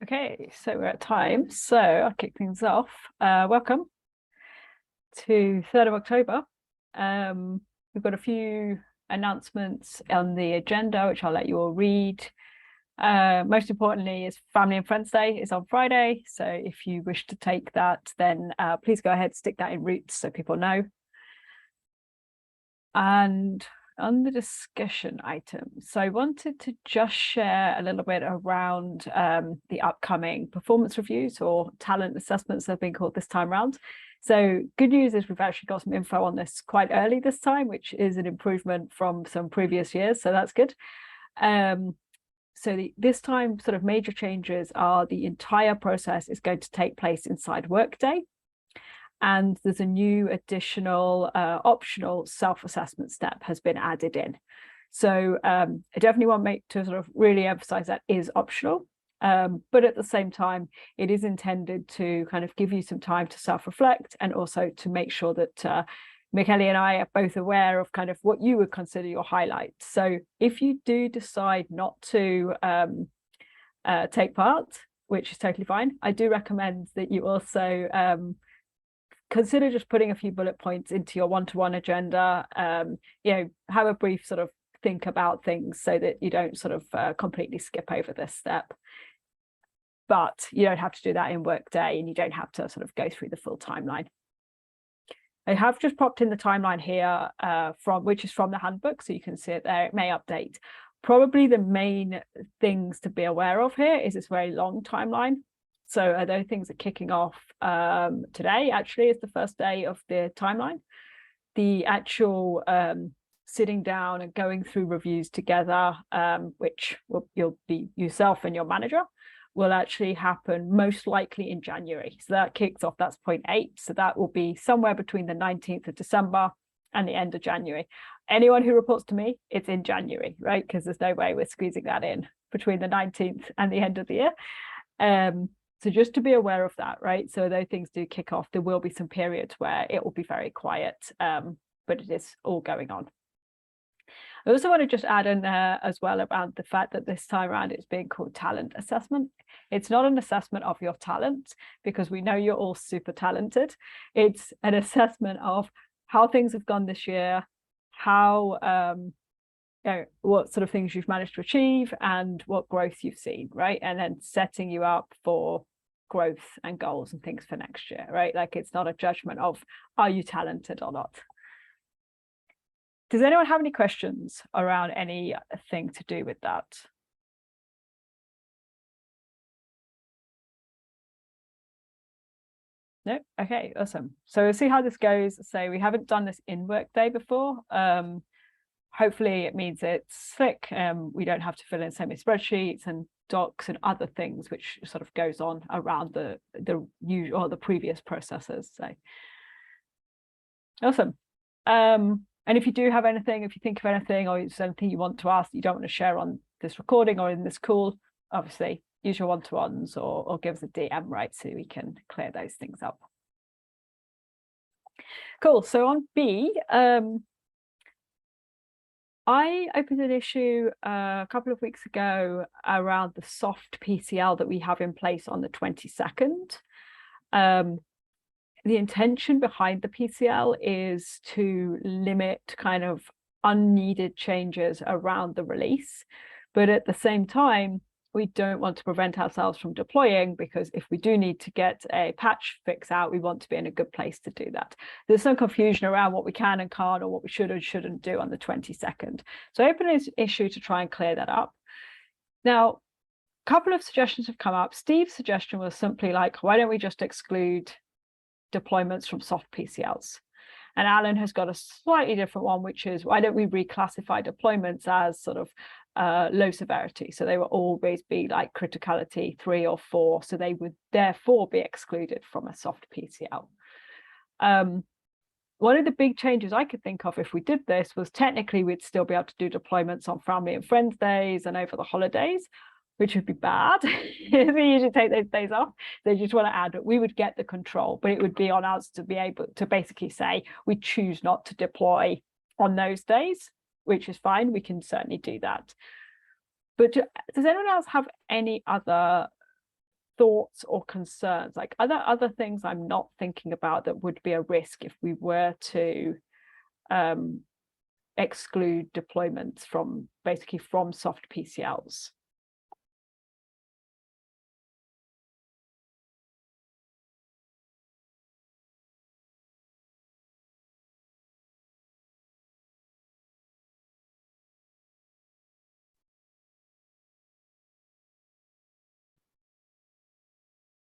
Okay, so we're at time. So I'll kick things off. Welcome to 3rd of October. We've got a few announcements on the agenda, which I'll let you all read. Most importantly is Family and Friends Day is on Friday. So if you wish to take that, then please go ahead, stick that in Roots so people know. And on the discussion items, so I wanted to just share a little bit around the upcoming performance reviews or talent assessments that have been called this time round. So good news is we've actually got some info on this quite early this time, which is an improvement from some previous years, so that's good. So this time sort of major changes are the entire process is going to take place inside Workday. And there's a new additional optional self-assessment step has been added in. So I definitely want to sort of really emphasize that is optional. But at the same time, it is intended to kind of give you some time to self-reflect and also to make sure that Michele and I are both aware of kind of what you would consider your highlights. So if you do decide not to take part, which is totally fine, I do recommend that you also consider just putting a few bullet points into your one-to-one agenda, have a brief sort of think about things so that you don't sort of completely skip over this step. But you don't have to do that in Workday and you don't have to sort of go through the full timeline. I have just popped in the timeline here which is from the handbook, so you can see it there. It may update. Probably the main things to be aware of here is this very long timeline. So those things are kicking off today. Actually, is the first day of the timeline. The actual sitting down and going through reviews together, which you'll be yourself and your manager, will actually happen most likely in January. So that kicks off, that's point 8. So that will be somewhere between the 19th of December and the end of January. Anyone who reports to me, it's in January, right? Because there's no way we're squeezing that in between the 19th and the end of the year. So just to be aware of that, right? So those things do kick off. There will be some periods where it will be very quiet, but it is all going on. I also want to just add in there as well about the fact that this time around it's being called talent assessment. It's not an assessment of your talent because we know you're all super talented. It's an assessment of how things have gone this year, how what sort of things you've managed to achieve and what growth you've seen, right? And then setting you up for growth and goals and things for next year, right? Like it's not a judgment of are you talented or not. Does anyone have any questions around anything to do with that? No? Okay, awesome. So we'll see how this goes. So we haven't done this in Workday before. Hopefully it means it's slick. We don't have to fill in so many spreadsheets and docs and other things which sort of goes on around the usual or the previous processes. So awesome. And if you do have anything, if you think of anything or there's anything you want to ask that you don't want to share on this recording or in this call, obviously use your one-to-ones or give us a DM, right, so we can clear those things up. Cool. So on B, I opened an issue a couple of weeks ago around the soft PCL that we have in place on the 22nd. The intention behind the PCL is to limit kind of unneeded changes around the release. But at the same time, we don't want to prevent ourselves from deploying because if we do need to get a patch fix out, we want to be in a good place to do that. There's some confusion around what we can and can't or what we should and shouldn't do on the 22nd. So I opened this issue to try and clear that up. Now, a couple of suggestions have come up. Steve's suggestion was simply like, why don't we just exclude deployments from soft PCLs? And Alan has got a slightly different one, which is why don't we reclassify deployments as sort of low severity? So they will always be like criticality 3 or 4. So they would therefore be excluded from a soft PCL. One of the big changes I could think of if we did this was technically we'd still be able to do deployments on Family and Friends days and over the holidays, which would be bad. We usually take those days off. They just want to add it. We would get the control, but it would be on us to be able to basically say we choose not to deploy on those days, which is fine. We can certainly do that. But does anyone else have any other thoughts or concerns, like other things I'm not thinking about that would be a risk if we were to exclude deployments from soft PCLs?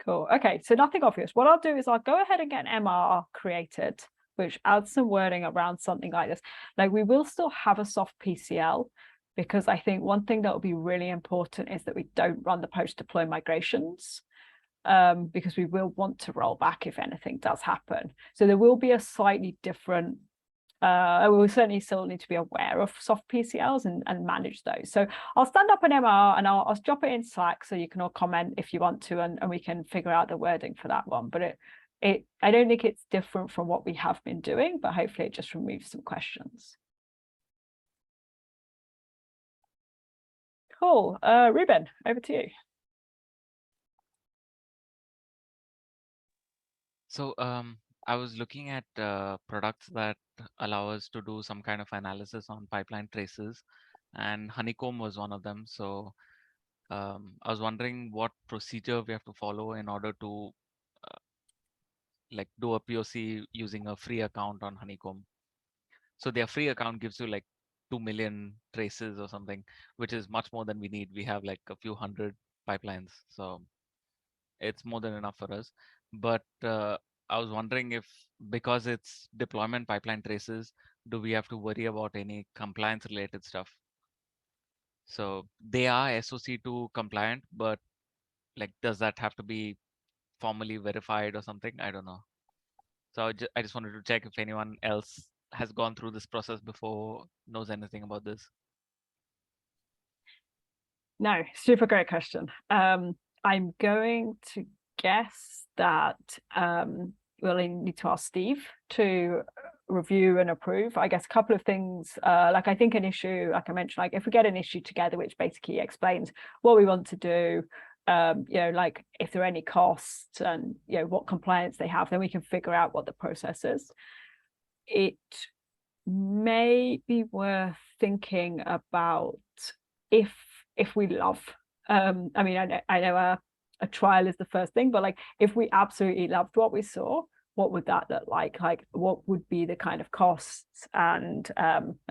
Cool. Okay, so nothing obvious. What I'll do is I'll go ahead and get an MR created, which adds some wording around something like this. Like, we will still have a soft PCL, because I think one thing that will be really important is that we don't run the post-deploy migrations, because we will want to roll back if anything does happen. So there will be a slightly different, we will certainly still need to be aware of soft PCLs and manage those. So I'll stand up an MR and I'll drop it in Slack so you can all comment if you want to, and we can figure out the wording for that one. But I don't think it's different from what we have been doing, but hopefully it just removes some questions. Cool. Ruben, over to you. So I was looking at products that allow us to do some kind of analysis on pipeline traces, and Honeycomb was one of them. So I was wondering what procedure we have to follow in order to like do a POC using a free account on Honeycomb. So their free account gives you like 2 million traces or something, which is much more than we need. We have like a few hundred pipelines, so it's more than enough for us. But I was wondering if, because it's deployment pipeline traces, do we have to worry about any compliance related stuff? So they are SOC2 compliant, but like, does that have to be formally verified or something? I don't know. So I just wanted to check if anyone else has gone through this process before, knows anything about this. No, super great question. I'm going to guess that we'll need to ask Steve to review and approve. I guess a couple of things, like I think an issue, like I mentioned, like if we get an issue together, which basically explains what we want to do, like if there are any costs and, what compliance they have, then we can figure out what the process is. It may be worth thinking about if we love, I mean, I know a trial is the first thing, but like if we absolutely loved what we saw, what would that look like? Like, what would be the kind of costs and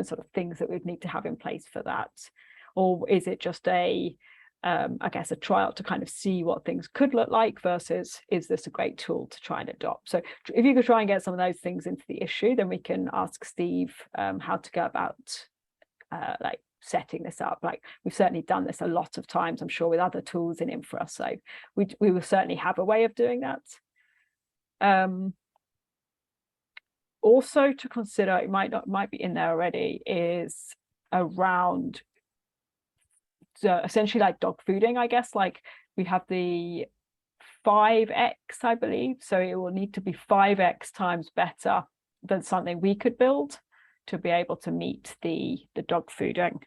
sort of things that we'd need to have in place for that? Or is it just I guess a trial to kind of see what things could look like versus, is this a great tool to try and adopt? So if you could try and get some of those things into the issue, then we can ask Steve how to go about like setting this up. Like, we've certainly done this a lot of times, I'm sure, with other tools in infra, so we will certainly have a way of doing that. Also to consider, it might be in there already, is around essentially like dog fooding, I guess. Like, we have the 5x, I believe, so it will need to be 5x times better than something we could build to be able to meet the dog fooding.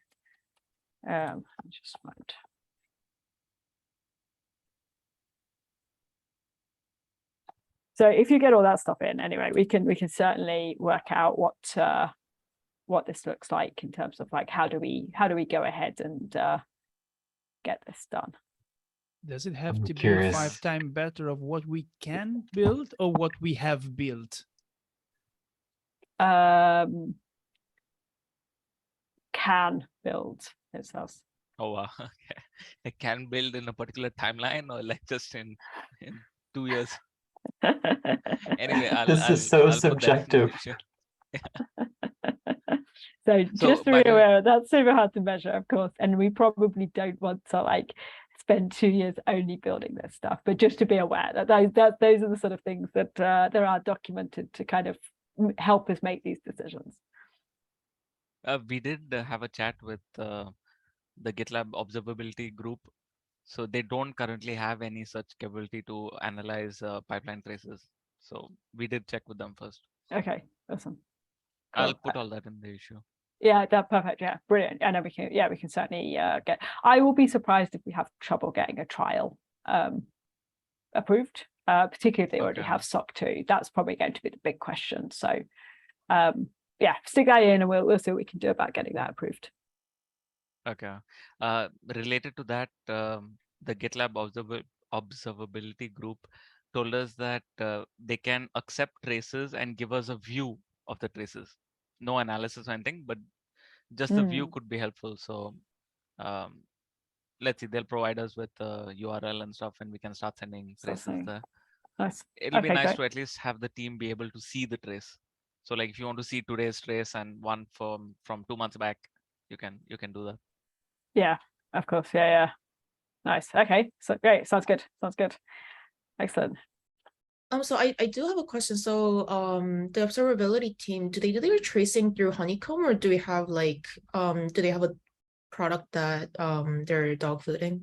I'll just find. So if you get all that stuff in, anyway, we can certainly work out what this looks like in terms of like how do we go ahead and get this done. Does it have to be 5 times better of what we can build or what we have built? Can build, it says. Oh wow. Okay. It can build in a particular timeline, or like just in 2 years. Anyway, This is so subjective. So just to be aware, that's super hard to measure, of course, and we probably don't want to like spend 2 years only building this stuff, but just to be aware that those are the sort of things that there are documented to kind of help us make these decisions. We did have a chat with the GitLab observability group. So they don't currently have any such capability to analyze pipeline traces. So we did check with them first. Okay, awesome. Cool. I'll put all that in the issue. Yeah, that's perfect. Yeah, brilliant. And then we can certainly get. I will be surprised if we have trouble getting a trial approved, particularly if they already Okay. have SOC 2. That's probably going to be the big question. So yeah, stick that in and we'll see what we can do about getting that approved. Okay. Related to that, the GitLab observability group told us that they can accept traces and give us a view of the traces. No analysis or anything, but just the view could be helpful. So let's see, they'll provide us with the URL and stuff, and we can start sending traces there. Nice. It'll be nice to at least have the team be able to see the trace. So like if you want to see today's trace and one from 2 months back, you can do that. Yeah, of course. Yeah. Nice. Okay. So great. Sounds good. Excellent. So I do have a question. So the observability team, do they do their tracing through Honeycomb, or do we have like do they have a product that they're dogfooding?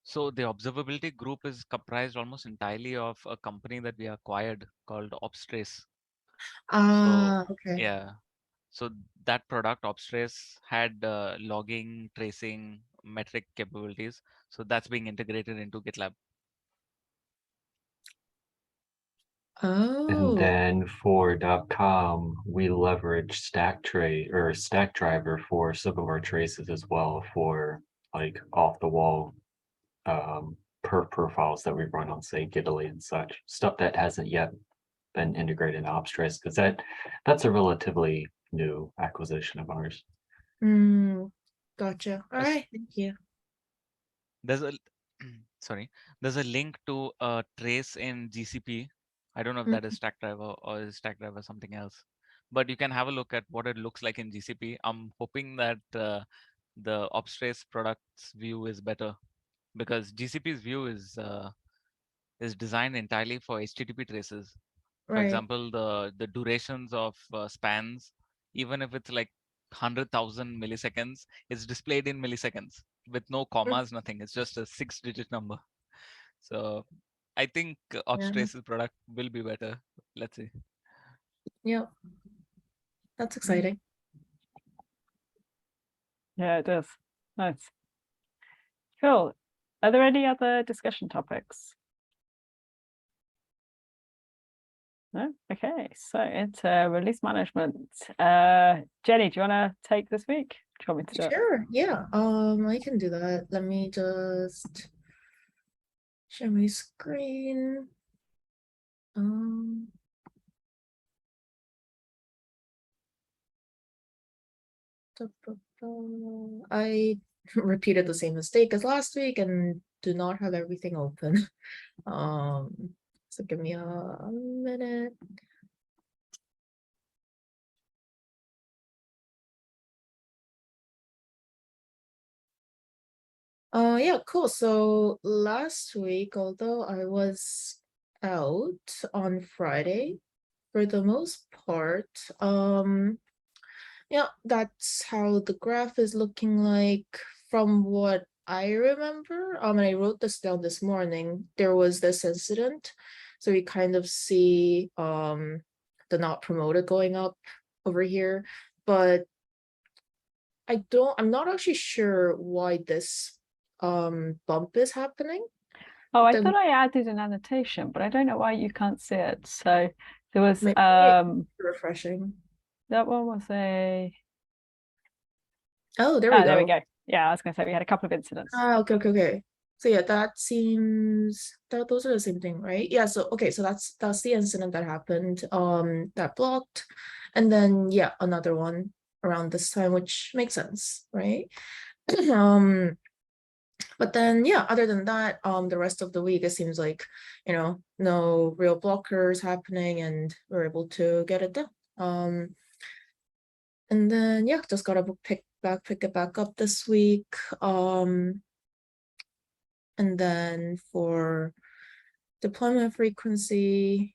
So the observability group is comprised almost entirely of a company that we acquired called Obstrace. Okay. Yeah. So that product Obstrace had logging, tracing, metric capabilities. So that's being integrated into GitLab. Oh. And then for .com, we leverage Stackdriver for some of our traces as well, for like off the wall perf profiles that we run on, say, Gitly and such, stuff that hasn't yet been integrated in Obstrace, because that's a relatively new acquisition of ours. Gotcha. All right, thank you. There's a there's a link to a trace in GCP. I don't know if that is Stackdriver or is Stackdriver something else, but you can have a look at what it looks like in GCP. I'm hoping that the Obstrace products view is better, because GCP's view is designed entirely for HTTP traces. For example, the durations of spans, even if it's like 100,000 milliseconds, it's displayed in milliseconds with no commas, nothing. It's just a 6-digit number. So I think Obstrace's product will be better. Let's see. Yeah, that's exciting. Yeah, it is. Nice. Cool. Are there any other discussion topics? No? Okay, so into release management. Jenny, do you want to take this week? Do you want me to do it? Sure, yeah. I can do that. Let me just share my screen. I repeated the same mistake as last week and do not have everything open. So give me a minute. Yeah, cool. So last week, although I was out on Friday, for the most part, yeah, that's how the graph is looking like from what I remember. And I wrote this down this morning. There was this incident, so we kind of see the not promoted going up over here, but I'm not actually sure why this bump is happening. Oh, I thought I added an annotation, but I don't know why you can't see it. So there was refreshing. That one was a there we go. There we go. Yeah, I was gonna say we had a couple of incidents. Okay. So yeah, that seems that those are the same thing, right? Yeah, so okay, so that's the incident that happened, that blocked, and then yeah, another one around this time, which makes sense, right? But then yeah, other than that, the rest of the week it seems like, you know, no real blockers happening and we're able to get it done. And then yeah, just gotta pick it back up this week. And then for deployment frequency,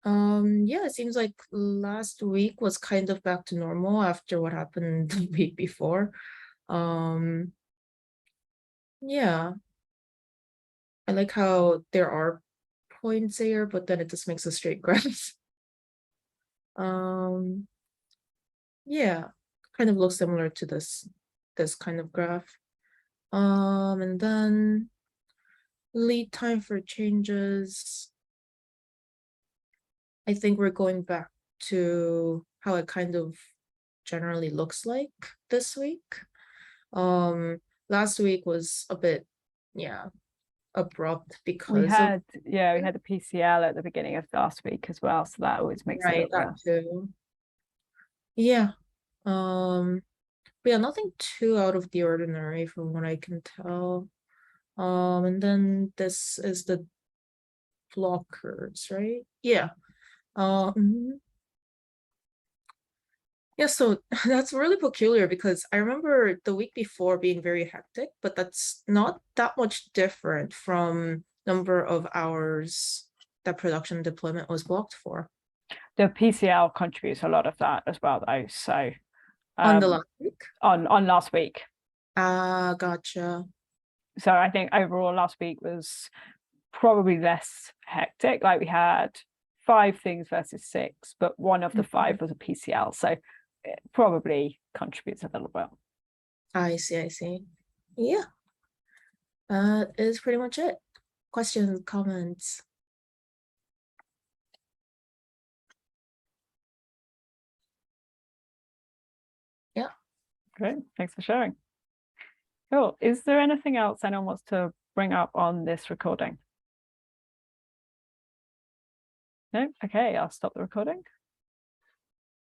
yeah, it seems like last week was kind of back to normal after what happened the week before. Yeah, I like how there are points here, but then it just makes a straight graph. Yeah, kind of looks similar to this kind of graph. And then lead time for changes. I think we're going back to how it kind of generally looks like this week. Last week was a bit, abrupt because we had a PCL at the beginning of last week as well, so that always makes it that too. Yeah. But yeah, nothing too out of the ordinary from what I can tell. And then this is the blockers, right? Yeah. Yeah, so that's really peculiar because I remember the week before being very hectic, but that's not that much different from number of hours that production deployment was blocked for. The PCL contributes a lot of that as well, though. So on the last week? On last week. Gotcha. So I think overall last week was probably less hectic. Like we had 5 things versus 6, but one of the 5 was a PCL. So it probably contributes a little bit. I see. Yeah. That is pretty much it. Questions, comments? Yeah. Great. Thanks for sharing. Cool. Is there anything else anyone wants to bring up on this recording? No? Okay, I'll stop the recording.